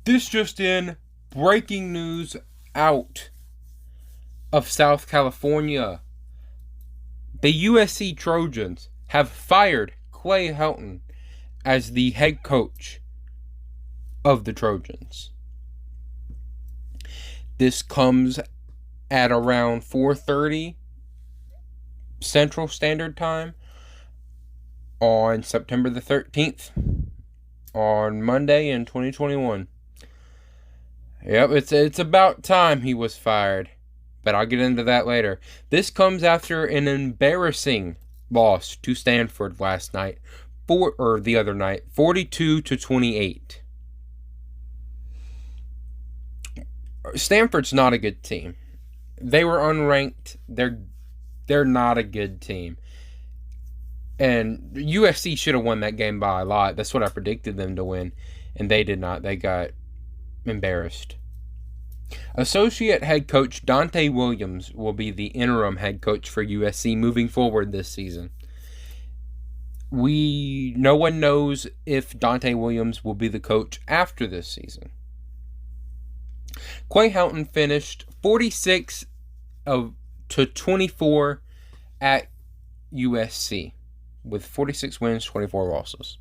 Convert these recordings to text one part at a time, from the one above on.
This just in, breaking news out of South California. The USC Trojans have fired Clay Helton as the head coach of the Trojans. This comes at around 4:30 Central Standard Time on September the 13th, on Monday in 2021. Yep, it's about time he was fired, but I'll get into that later. This comes after an embarrassing loss to Stanford last night, the other night, 42-28. Stanford's not a good team. They were unranked. They're not a good team. And USC should have won that game by a lot. That's what I predicted them to win. And they did not. They got embarrassed. Associate head coach Dante Williams will be the interim head coach for USC moving forward this season. No one knows if Dante Williams will be the coach after this season. Clay Helton finished 46-24 at USC with 46 wins, 24 losses.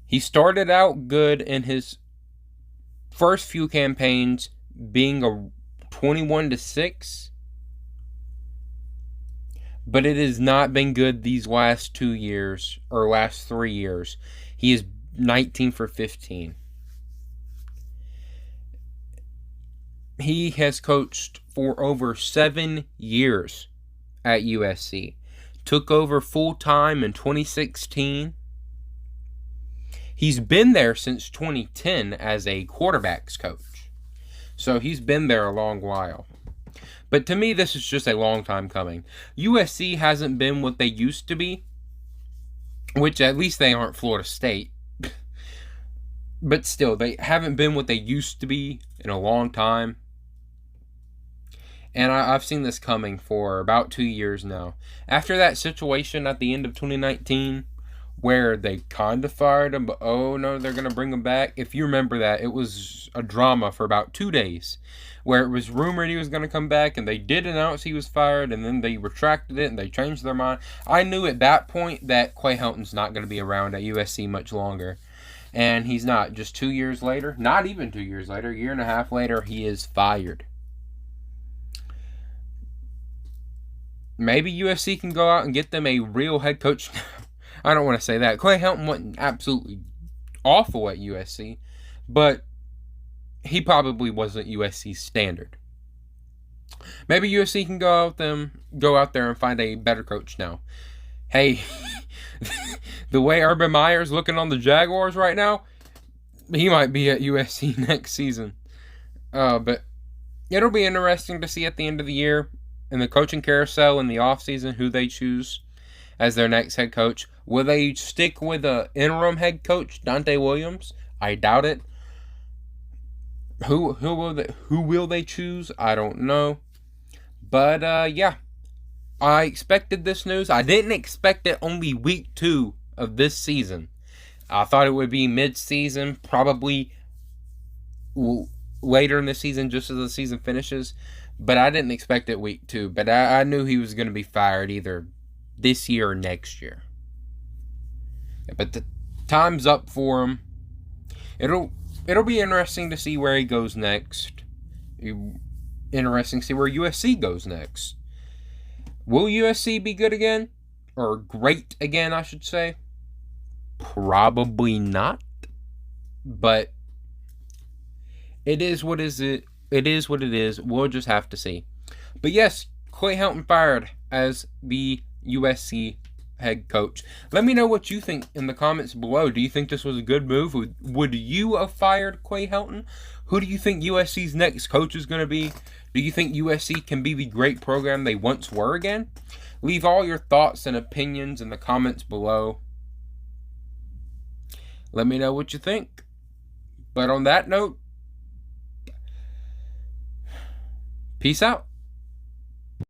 He started out good in his first few campaigns, being a 21-6, but it has not been good these last 2 years or last 3 years. He is 19-15. He has coached for over 7 years at USC. Took over full-time in 2016. He's been there since 2010 as a quarterbacks coach. So he's been there a long while. But to me, this is just a long time coming. USC hasn't been what they used to be, which at least they aren't Florida State. But still, they haven't been what they used to be in a long time. And I've seen this coming for about 2 years now. After that situation at the end of 2019, where they kind of fired him, but oh no, they're going to bring him back. If you remember that, it was a drama for about 2 days, where it was rumored he was going to come back, and they did announce he was fired, and then they retracted it, and they changed their mind. I knew at that point that Clay Helton's not going to be around at USC much longer. And he's not. Just 2 years later, not even 2 years later, a year and a half later, he is fired. Maybe USC can go out and get them a real head coach. I don't want to say that. Clay Helton wasn't absolutely awful at USC, but he probably wasn't USC's standard. Maybe USC can go out there and find a better coach now. Hey, the way Urban Meyer's looking on the Jaguars right now, he might be at USC next season. But it'll be interesting to see at the end of the year, in the coaching carousel in the offseason, who they choose as their next head coach. Will they stick with an interim head coach, Dante Williams? I doubt it. Who will they choose? I don't know. But yeah, I expected this news. I didn't expect it only week 2 of this season. I thought it would be mid-season, probably later in the season, just as the season finishes. But I didn't expect it week 2. But I knew he was going to be fired either this year or next year. But the time's up for him. It'll be interesting to see where he goes next. Interesting to see where USC goes next. Will USC be good again? Or great again, I should say? Probably not. But it is what is it. It is what it is. We'll just have to see. But yes, Clay Helton fired as the USC head coach. Let me know what you think in the comments below. Do you think this was a good move? Would you have fired Clay Helton? Who do you think USC's next coach is going to be? Do you think USC can be the great program they once were again? Leave all your thoughts and opinions in the comments below. Let me know what you think. But on that note, peace out.